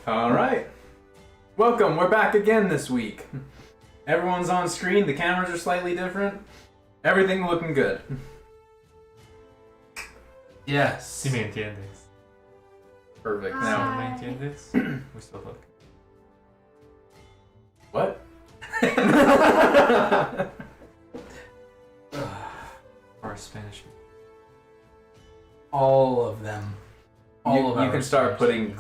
Alright. Welcome, we're back again this week. Everyone's on screen, the cameras are slightly different. Everything looking good. Yes. Si me entiendes. Perfect. Si Now, no me entiendes, we still look. what? Or Spanish. All of them. You can start putting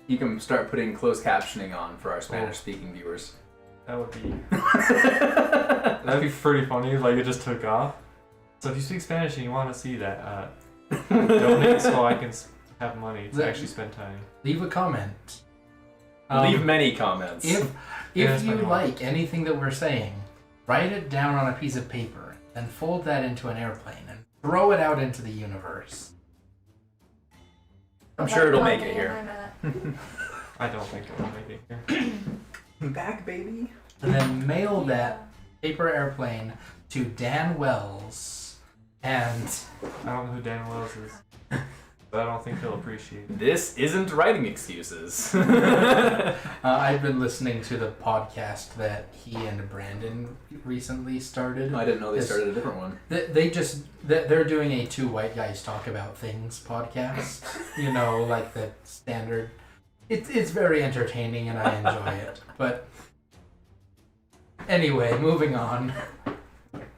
you can start putting closed captioning on for our Spanish-speaking viewers. That would be. That'd be pretty funny. Like it just took off. So if you speak Spanish and you want to see that, donate so I can have money to actually spend time. Leave a comment. Leave many comments. If you like anything that we're saying, write it down on a piece of paper and fold that into an airplane and throw it out into the universe. I'm sure it'll make it here. I don't think it'll make it here. Back, baby. And then mail that paper airplane to Dan Wells. And I don't know who Dan Wells is, but I don't think he'll appreciate it. This isn't writing excuses. I've been listening to the podcast that he and Brandon recently started. I didn't know they started a different one. They're doing a two white guys talk about things podcast. You know, like the standard. It's very entertaining and I enjoy it. But anyway, moving on.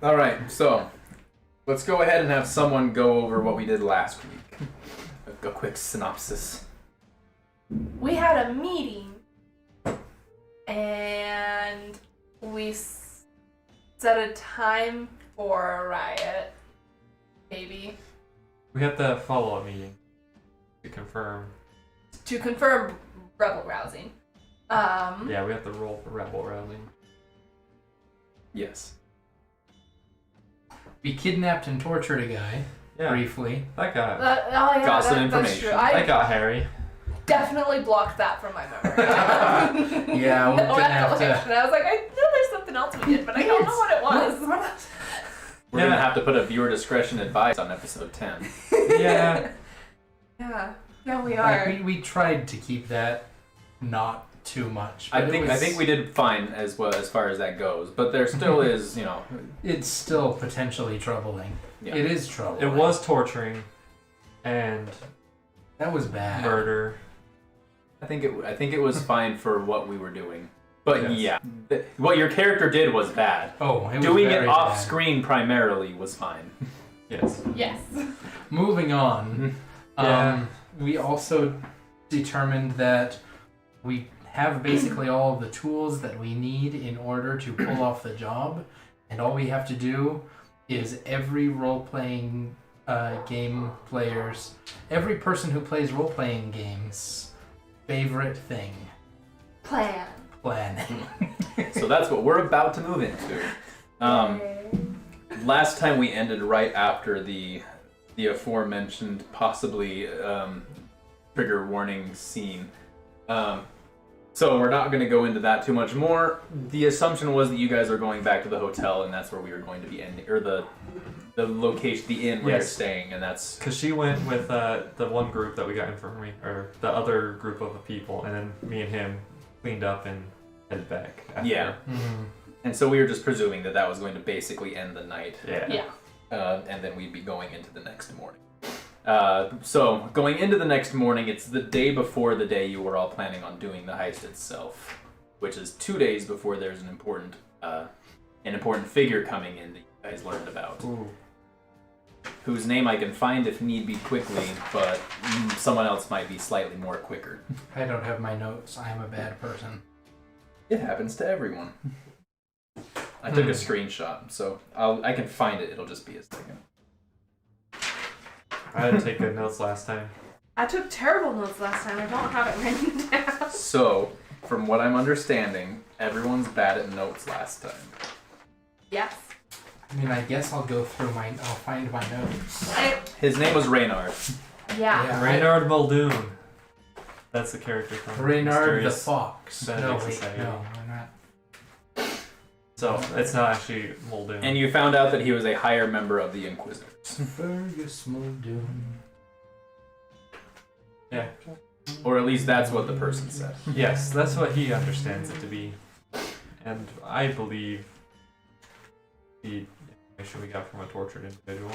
All right, so let's go ahead and have someone go over what we did last week. A quick synopsis. We had a meeting and we set a time for a riot. Maybe. We had the follow-up meeting to confirm. To confirm rebel rousing. Yeah, we have to roll for rebel rousing. Yes. We kidnapped and tortured a guy. Yeah, briefly. that got. Got some That's information. true. That I got Harry. definitely blocked that from my memory. Yeah, we No didn't have to. recollection. I was like, I know there's something else we did, but I don't know what it was. We're going to have to put a viewer discretion advice on episode 10. Yeah. Yeah, we are. Like, we tried to keep that not too much. I but think we did fine as well as far as that goes, but there still is, you know. It's still potentially troubling. Yeah. It is troubling. It was torturing and That was bad. murder. I think it was fine for what we were doing. But Yes. yeah, what your character did was bad. Oh, it was Doing very it off bad. screen primarily was fine. Yes. Yes. Moving on. Yeah. We also determined that we have basically all of the tools that we need in order to pull off the job, and all we have to do is every role-playing game player's, every person who plays role-playing games, favorite thing. Planning. So that's what we're about to move into. Last time we ended right after the aforementioned possibly trigger warning scene. So we're not going to go into that too much more. The assumption was that you guys are going back to the hotel, and that's where we were going to be ending, or the location, the inn where you're staying, and that's Because she went with the one group that we got information, or the other group of people, and then me and him cleaned up and headed back. After. yeah. Mm-hmm. And so we were just presuming that that was going to basically end the night. Yeah. And then we'd be going into the next morning. So going into the next morning, it's the day before the day you were all planning on doing the heist itself, which is 2 days before there's an important figure coming in that you guys learned about. Ooh. Whose name I can find if need be quickly, but someone else might be slightly more quicker. I don't have my notes. I am a bad person. It happens to everyone. I took a screenshot, so I can find it. It'll just be a second. I had to take good notes last time. I took terrible notes last time. I don't have it written down. So, from what I'm understanding, everyone's bad at notes last time. Yes. I mean, I guess I'll go through I'll find my notes. His name was Reynard. Yeah. Reynard Muldoon. That's the character from Reynard the Mysterious Fox. No, Benedict wait, Society. no, I'm not. So it's not actually Muldoon. And you found out that he was a higher member of the Inquisitors. Fergus Muldoon. Yeah. Or at least that's what the person said. Yes, that's what he understands it to be. And I believe the information we got from a tortured individual.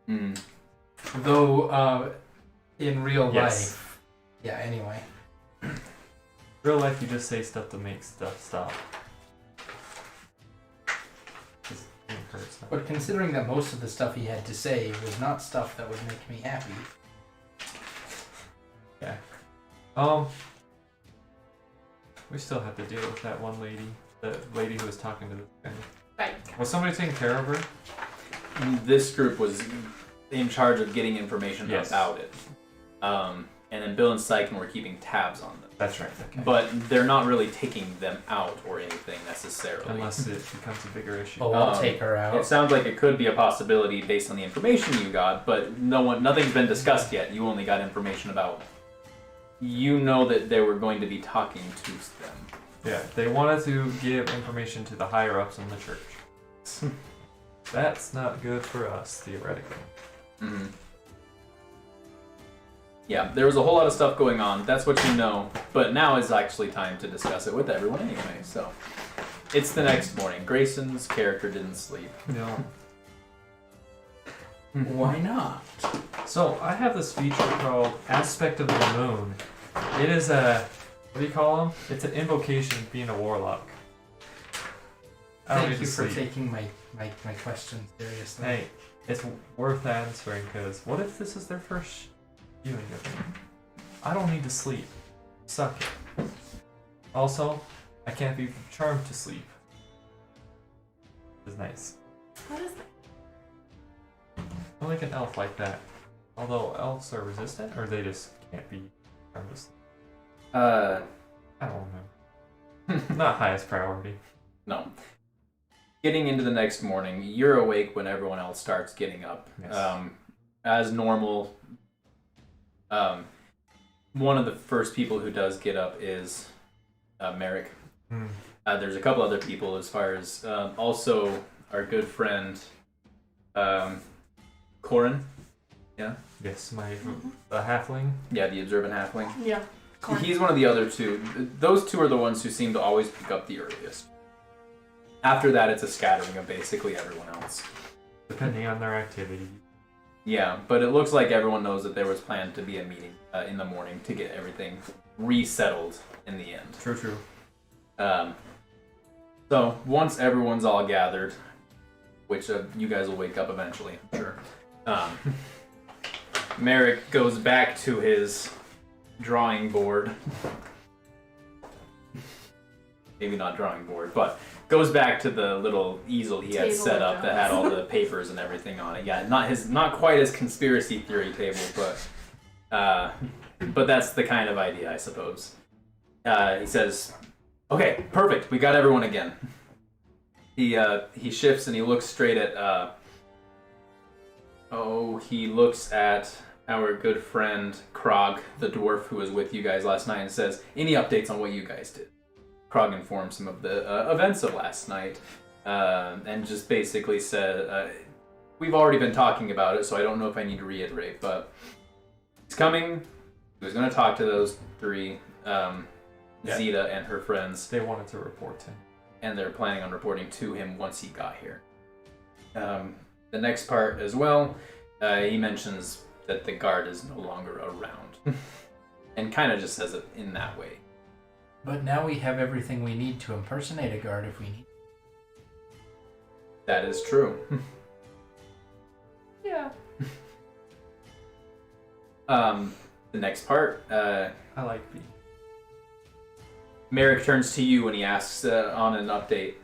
Mm. Though, in real Yes. life... Yeah, anyway. Real life, you just say stuff to make stuff stop. Just hurt stuff. But considering that most of the stuff he had to say was not stuff that would make me happy... Yeah. We still have to deal with that one lady. The lady who was talking to this guy. Right. Was somebody taking care of her? This group was in charge of getting information Yes. about it. And then Bill and Syken were keeping tabs on them. That's right. Okay. But they're not really taking them out or anything necessarily. Unless it becomes a bigger issue. Oh, I'll take her It out. sounds like it could be a possibility based on the information you got, but nothing's been discussed yet. You only got information about. You know that they were going to be talking to them. Yeah, they wanted to give information to the higher ups in the church. That's not good for us, theoretically. Mm-hmm. Yeah, there was a whole lot of stuff going on. That's what you know. But now is actually time to discuss it with everyone anyway. So it's the next morning. Grayson's character didn't sleep. No. Why not? So I have this feature called Aspect of the Moon. It is a, what do you call them? It's an invocation of being a warlock. I don't Thank need you to for sleep. taking my question seriously. Hey, it's worth answering because what if this is their first viewing of me? I don't need to sleep. Suck it. Also, I can't be charmed to sleep. It's nice. What is that? I like an elf like that. Although elves are resistant, or they just can't be charmed to sleep. I don't know. Not highest priority. No. Getting into the next morning, you're awake when everyone else starts getting up. Yes. As normal, one of the first people who does get up is Merrick. Hmm. There's a couple other people as far as also our good friend Corin. Yeah? Yes, the halfling. Yeah, the observant halfling. Yeah. He's one of the other two. Those two are the ones who seem to always pick up the earliest. After that, it's a scattering of basically everyone else. Depending on their activity. Yeah, but it looks like everyone knows that there was planned to be a meeting in the morning to get everything resettled in the end. True. So once everyone's all gathered, which you guys will wake up eventually, I'm sure. Merrick goes back to his drawing board. Maybe not drawing board, but goes back to the little easel he had Table set of up that had all the papers and everything on it. Yeah, not quite his conspiracy theory table, but that's the kind of idea, I suppose. He says, "Okay, perfect. We got everyone again." He shifts and he looks straight at. He looks at our good friend Krog, the dwarf who was with you guys last night, and says, "Any updates on what you guys did?" Krog informs him of the events of last night, and just basically said, "We've already been talking about it, so I don't know if I need to reiterate, but he's coming. He was going to talk to those three, Zeta and her friends, They wanted to report to him. and they're planning on reporting to him once he got here." The next part as well, he mentions that the guard is no longer around, and kind of just says it in that way. But now we have everything we need to impersonate a guard if we need. That is true. Yeah. The next part, I like B. Merrick turns to you and he asks on an update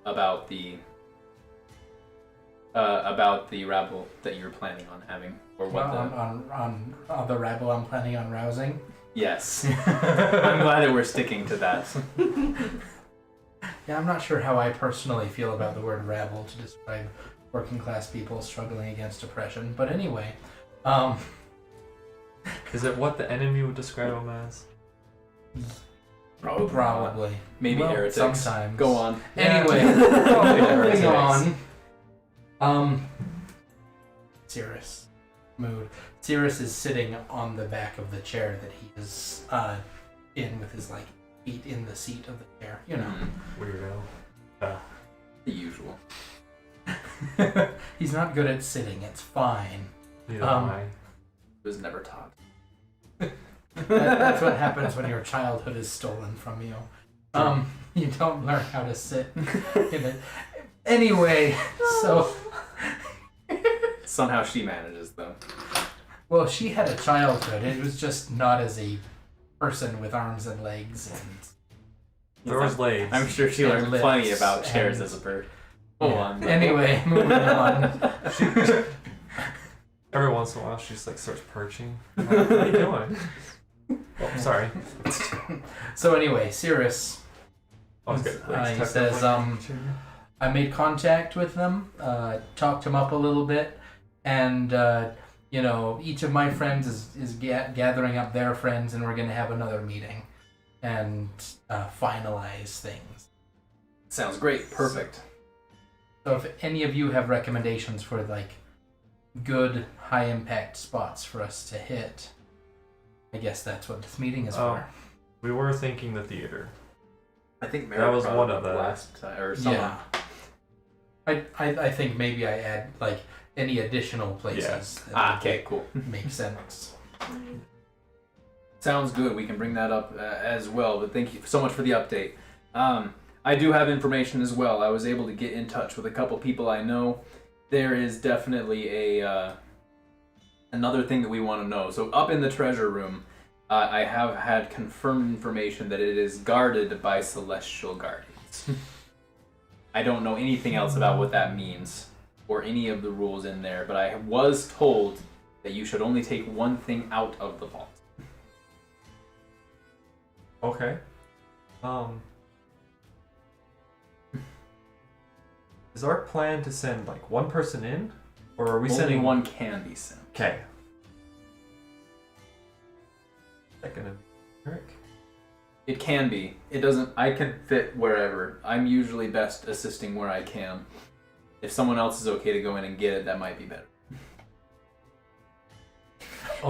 about the rabble that you're planning on having, or what on the rabble I'm planning on rousing. Yes. I'm glad that we're sticking to that. Yeah, I'm not sure how I personally feel about the word rabble to describe working class people struggling against oppression, but anyway, Is it what the enemy would describe him as? probably. Maybe Well, heretics. sometimes. Go on. Anyway, Probably moving heretics. on. Cirrus, mood. Cirrus is sitting on the back of the chair that he is in with his like feet in the seat of the chair. You know, Weirdo. The usual. he's not good at sitting. It's fine. Neither am I. It was never taught. That's what happens when your childhood is stolen from you. You don't learn how to sit in it. Anyway, so Somehow she manages, though. well, she had a childhood. It was just not as a person with arms and legs and. There was legs. I'm sure she And learned lips plenty about chairs and- as a bird. Go Yeah. on. Anyway, moving on. Every once in a while, she just like starts perching. I'm like, what are you doing? Oh, sorry. So anyway, Cirrus, I was good. he says, I made contact with them, talked them up a little bit, and each of my friends is gathering up their friends, and we're gonna have another meeting and finalize things. Sounds great. Perfect. So if any of you have recommendations for like good high impact spots for us to hit, I guess that's what this meeting is for. We were thinking the theater. I think That was brought one it of up the- last time, or someone. Yeah. I think maybe I add like any additional places that Okay, cool. would make sense. Sounds good. We can bring that up as well. But thank you so much for the update. I do have information as well. I was able to get in touch with a couple people I know. There is definitely another thing that we want to know. So up in the treasure room, I have had confirmed information that it is guarded by celestial guardians. I don't know anything else about what that means or any of the rules in there, but I was told that you should only take one thing out of the vault. Okay. Is our plan to send like one person in, or are we Only sending one can be sent. Okay. Is that gonna work? It can be. It doesn't. I can fit wherever. I'm usually best assisting where I can. If someone else is okay to go in and get it, that might be better.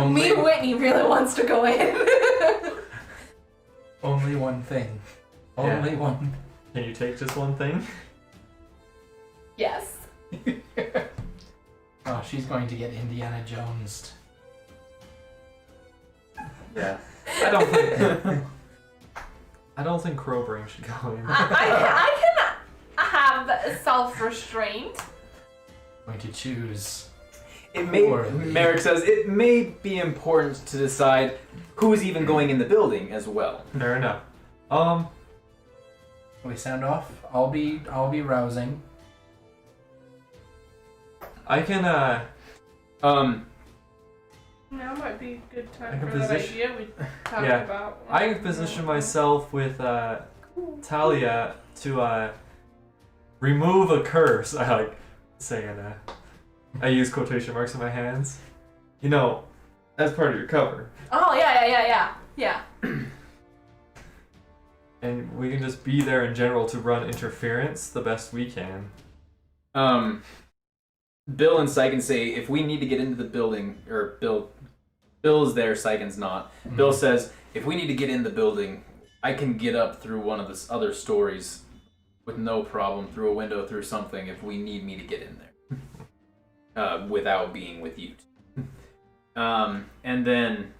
Me, Whitney really wants to go in. Only one thing. Yeah. Only one. Can you take just one thing? Yes. Oh, she's going to get Indiana Jonesed. Yeah. I don't think Crowbrain should go in. I can have self-restraint. Going to choose. It may. Or- Merrick says it may be important to decide who's even going in the building as well. Fair enough. We sound off. I'll be rousing. I can Now might be a good I time can for that position- idea we talked Yeah. about. I can position myself with Talia to remove a curse. I like saying I use quotation marks in my hands. You know, as part of your cover. Oh, yeah. And we can just be there in general to run interference the best we can. Bill and Syken say if we need to get into the building, or Bill's there, Syken's not. Bill says if we need to get in the building, I can get up through one of the other stories with no problem, through a window, through something, if we need me to get in there. Without being with you. And then...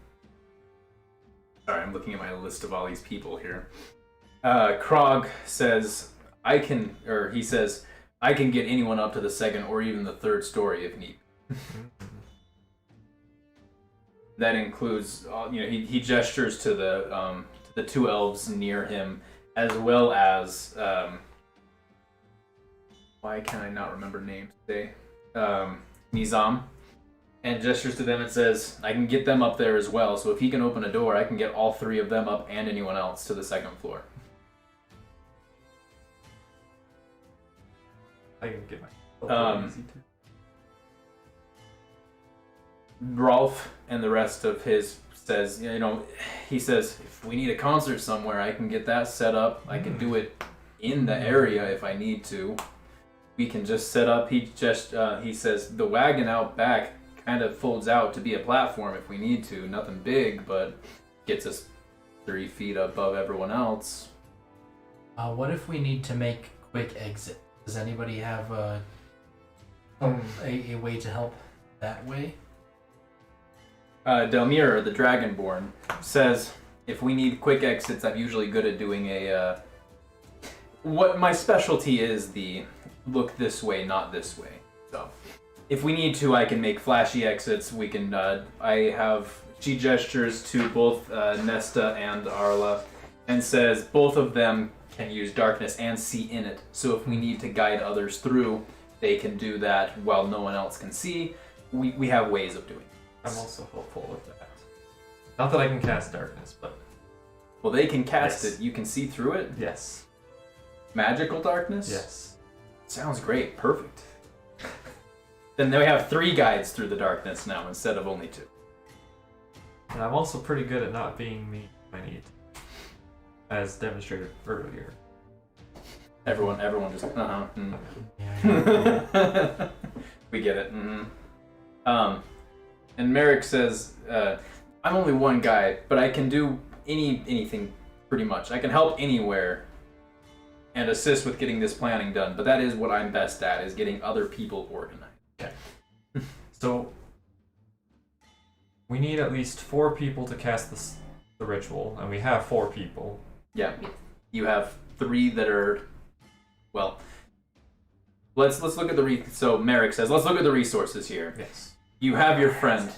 Sorry, I'm looking at my list of all these people here. Krog says, he says, I can get anyone up to the second or even the third story if need. That includes, he gestures to the two elves near him, as well as, why can I not remember names today? Nizam, and gestures to them and says, I can get them up there as well, so if he can open a door, I can get all three of them up and anyone else to the second floor. I can get my easy too. Rolf and the rest of his says, he says, if we need a concert somewhere, I can get that set up. I can do it in the area if I need to. We can just set up. He says the wagon out back kind of folds out to be a platform if we need to. Nothing big, but gets us 3 feet above everyone else. What if we need to make quick exit? Does anybody have a way to help that way? Delmira, the Dragonborn, says if we need quick exits, I'm usually good at doing a. What my specialty is the look this way, not this way. So, if we need to, I can make flashy exits. We can. She gestures to both Nesta and Arla, and says both of them can use darkness and see in it. So if we need to guide others through, they can do that while no one else can see. We have ways of doing it. I'm also hopeful with that. Not that I can cast darkness, but Well, they can cast Yes. it. You can see through it. yes. Magical darkness? Yes. Sounds great. Perfect. Then we have 3 guides through the darkness now instead of only 2. And I'm also pretty good at not being me when I need to, as demonstrated earlier. Everyone just Yeah. We get it. And Merrick says, I'm only one guy, but I can do anything pretty much. I can help anywhere and assist with getting this planning done, but that is what I'm best at, is getting other people organized. Okay. So we need at least 4 people to cast the ritual, and we have 4 people. Yeah. You have 3 that are, well, let's look at so Merrick says, let's look at the resources here. Yes. You have your friend.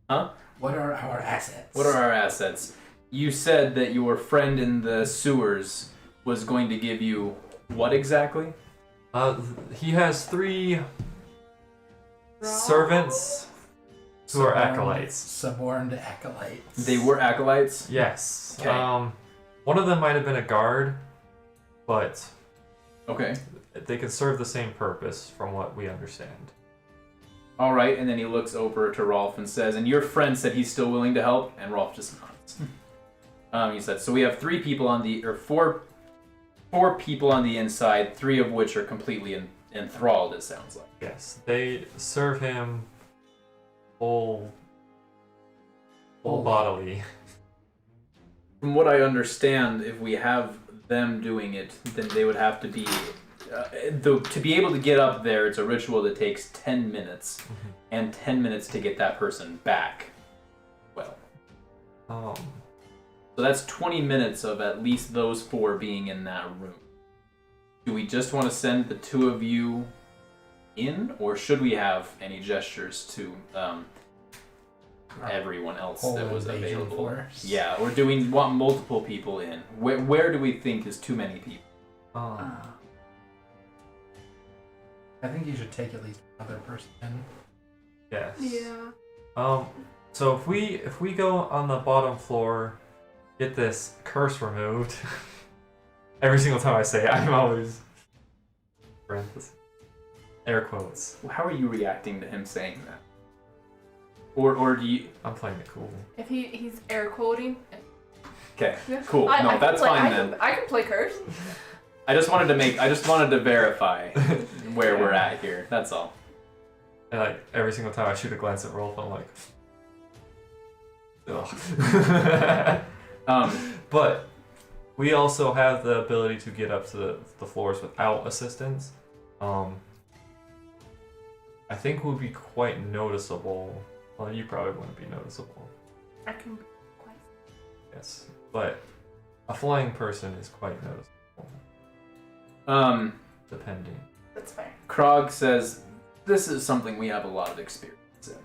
Huh? What are our assets? What are our assets? You said that your friend in the sewers was going to give you what exactly? He has 3 servants who are acolytes. Suborned acolytes. They were acolytes? Yes. Okay. One of them might have been a guard, but Okay. they could serve the same purpose from what we understand. All right, and then he looks over to Rolf and says, and your friend said he's still willing to help? And Rolf just nods. He said, so we have 3 people on the, or 4 people on the inside, 3 of which are completely enthralled, it sounds like. Yes. They serve him full bodily. From what I understand, if we have them doing it, then they would have to be... to be able to get up there, it's a ritual that takes 10 minutes, and 10 minutes to get that person back. Well. So that's 20 minutes of at least those 4 being in that room. Do we just want to send the 2 of you in, or should we have any gestures to everyone else that was invasion available? force. Yeah, or do we want multiple people in? Where do we think is too many people? I think you should take at least another person in. Yes. Yeah. So if we go on the bottom floor, get this curse removed. Every single time I say it, I'm always parentheses. Air quotes. How are you reacting to him saying that? Or do you... I'm playing it cool. If he's air quoting. Okay, Yeah. cool. No, that's fine then. I can play curse. I just wanted to verify where we're at here. That's all. And like every single time I shoot a glance at Rolf, I'm like, ugh. But we also have the ability to get up to the floors without assistance. I think would be quite noticeable. Well, you probably wouldn't be noticeable. I can play. Yes, but a flying person is quite noticeable. Depending. That's fair. Krog says, this is something we have a lot of experience in.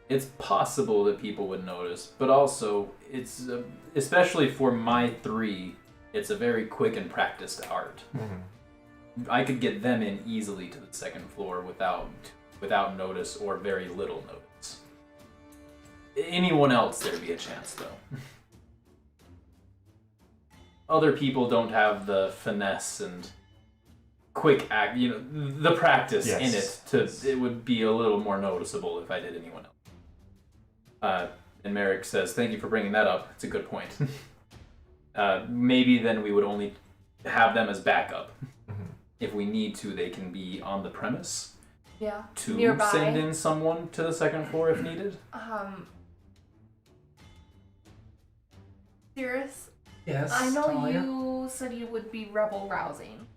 It's possible that people would notice, but also, it's, especially for my 3, it's a very quick and practiced art. Mm-hmm. I could get them in easily to the 2nd floor without notice or very little notice. Anyone else, there'd be a chance, though. Other people don't have the finesse and quick act, the practice in it. It would be a little more noticeable if I did anyone else. And Merrick says, thank you for bringing that up. It's a good point. Maybe then we would only have them as backup. Mm-hmm. If we need to, they can be on the premise. Yeah. to Nearby. send in someone to the second floor if needed? Cirrus, Yes. I know Talia? you said you would be rebel rousing.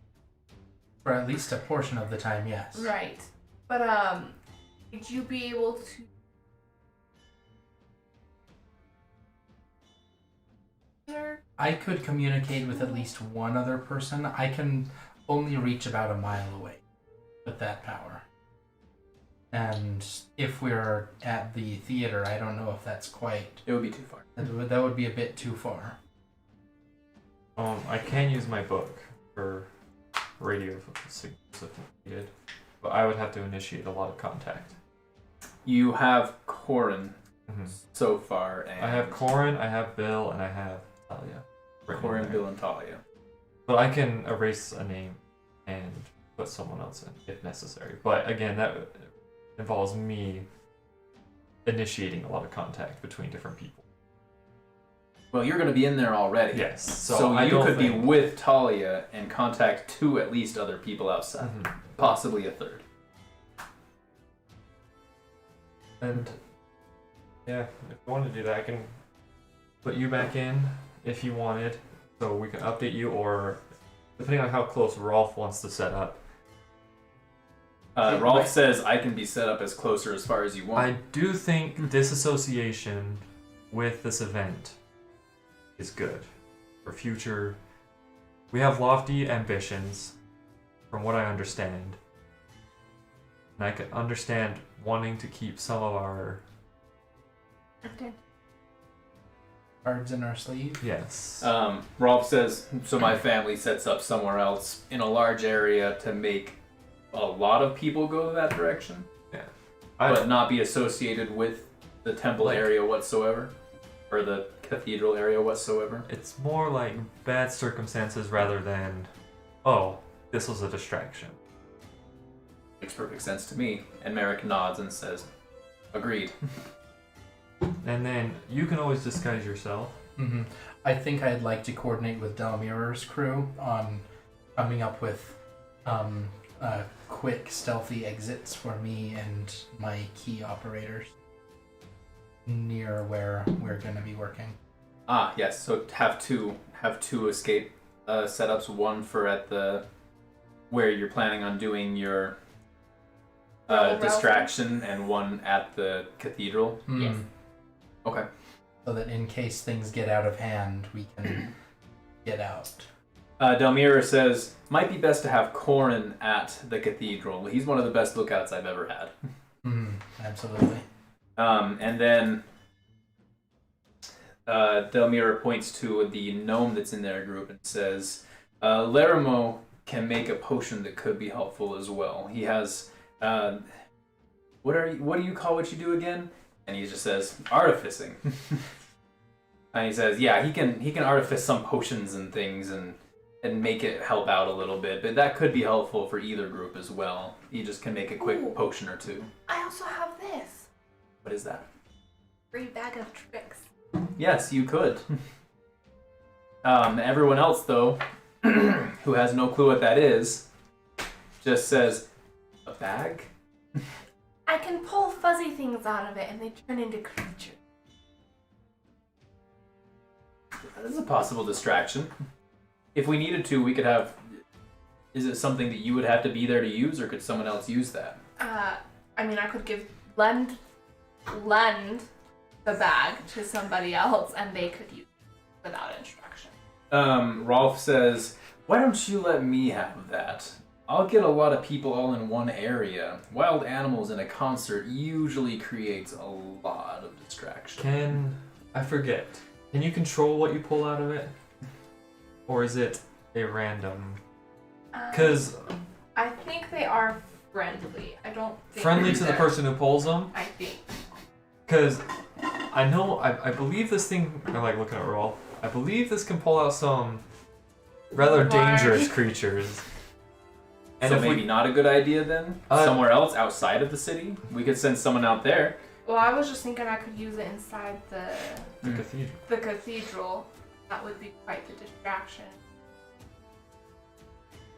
For at least a portion of the time, yes. Right. But, would you be able to... I could communicate with at least one other person. I can only reach about a mile away with that power. And if we're at the theater, I don't know if that's quite... It would be too far. That would be a bit too far. I can use my book for radio signals if needed, but I would have to initiate a lot of contact. You have Corin Mm-hmm. so far, and I have Corin, I have Bill, and I have Talia. Corin, Bill, and Talia. But I can erase a name and put someone else in if necessary. But again, that involves me initiating a lot of contact between different people. Well, you're going to be in there already. Yes. So I you don't could be think- with Talia and contact 2 at least other people outside, Mhm. possibly a 3rd. And yeah, if you want to do that, I can put you back in if you wanted, so we can update you, or depending on how close Rolf wants to set up. Rolf says I can be set up as closer as far as you want. I do think disassociation with this event is good for future. We have lofty ambitions, from what I understand, and I can understand wanting to keep some of our Cards in our sleeve. yes. Rolf says, so my family sets up somewhere else in a large area to make a lot of people go that direction, but not be associated with the temple area whatsoever, or the cathedral area whatsoever. It's more like bad circumstances rather than, oh, this was a distraction. Makes perfect sense to me. And Merrick nods and says, agreed. And then you can always disguise yourself. Mm-hmm. I think I'd like to coordinate with Delmiror's crew on coming up with quick, stealthy exits for me and my key operators near where we're going to be working. Ah, yes. So have two escape setups. One for at the where you're planning on doing your distraction, and one at the cathedral. Yes. Okay. So that in case things get out of hand, we can get out. Delmira says, might be best to have Corin at the cathedral. He's one of the best lookouts I've ever had. Absolutely. And then Delmira points to the gnome that's in their group and says, Laramo can make a potion that could be helpful as well. He has, what do you call what you do again? And he just says, artificing. And he says, yeah, he can artifice some potions and things and make it help out a little bit, but that could be helpful for either group as well. He just can make a quick potion or two. I also have this. What is that? Free bag of tricks. Yes, you could. Everyone else, though, who has no clue what that is, just says, a bag? I can pull fuzzy things out of it and they turn into creatures. That is a possible distraction. If we needed to, we could have... Is it something that you would have to be there to use, or could someone else use that? I mean, I could lend the bag to somebody else and they could use it without instruction. Rolf says, why don't you let me have that? I'll get a lot of people all in one area. Wild animals in a concert usually creates a lot of distraction. I forget. Can you control what you pull out of it? Or is it a random? Because I think they are friendly. I don't think friendly to the they're- person who pulls them? I think. Because I know, I believe this thing, I'm like looking at Rolf, I believe this can pull out some rather dangerous creatures. And So if maybe we, not a good idea then? Somewhere else outside of the city? We could send someone out there. Well, I was just thinking I could use it inside the cathedral. the cathedral. That would be quite the distraction.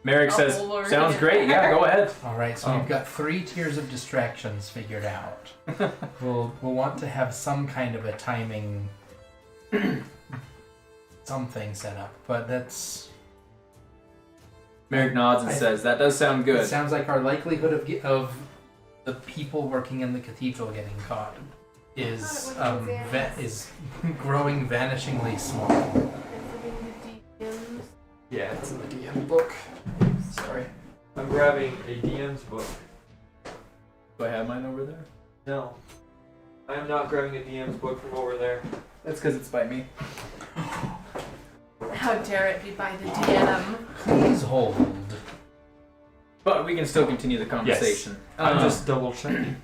Merrick says, Oh, Lord. sounds great. Yeah, go ahead. All right, so we've got 3 tiers of distractions figured out. We'll want to have some kind of a timing, something set up, but that's. Merrick nods and says, that does sound It good. sounds like our likelihood of the people working in the cathedral getting caught is I thought it was is growing vanishingly small. Yeah, it's in the DM book. Sorry. I'm grabbing a DM's book. Do I have mine over there? No. I am not grabbing a DM's book from over there. That's because it's by me. How dare it be by the DM? Please hold. But we can still continue the conversation. I'm just double checking.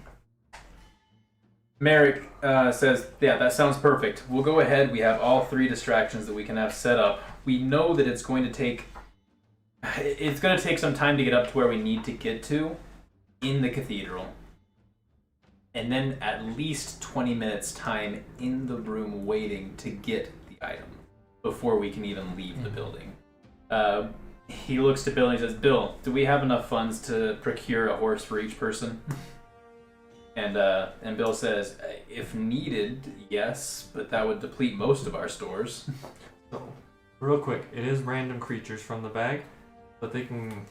Merrick says, yeah, that sounds perfect. We'll go ahead. We have all 3 distractions that we can have set up. We know that it's going to take some time to get up to where we need to get to in the cathedral. And then at least 20 minutes time in the room waiting to get the item before we can even leave the building. He looks to Bill and he says, Bill, do we have enough funds to procure a horse for each person? And Bill says, if needed, yes, but that would deplete most of our stores. So, real quick, it is random creatures from the bag, but they can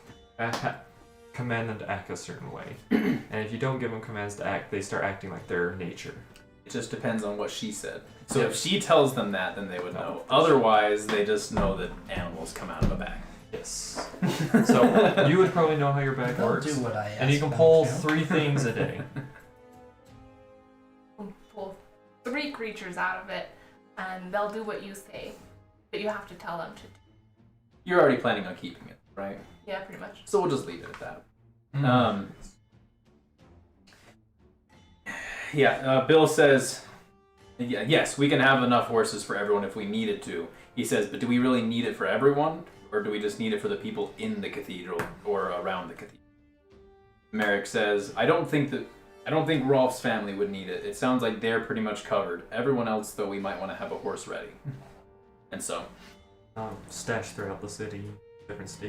command them to act a certain way. And if you don't give them commands to act, they start acting like their nature. It just depends on what she said. So if she tells them that, then they would know. Otherwise, they just know that animals come out of a bag. Yes. So, you would probably know how your bag They'll works. do what I ask And you can them pull to. 3 things a day. Pull 3 creatures out of it, and they'll do what you say, but you have to tell them to. You're already planning on keeping it, right? Yeah, pretty much. So we'll just leave it at that. Bill says, yes, we can have enough horses for everyone if we needed to. He says, but do we really need it for everyone? Or do we just need it for the people in the cathedral or around the cathedral? Merrick says, I don't think Rolf's family would need it. It sounds like they're pretty much covered. Everyone else, though, we might want to have a horse ready. And so, Stashed throughout the city, different states.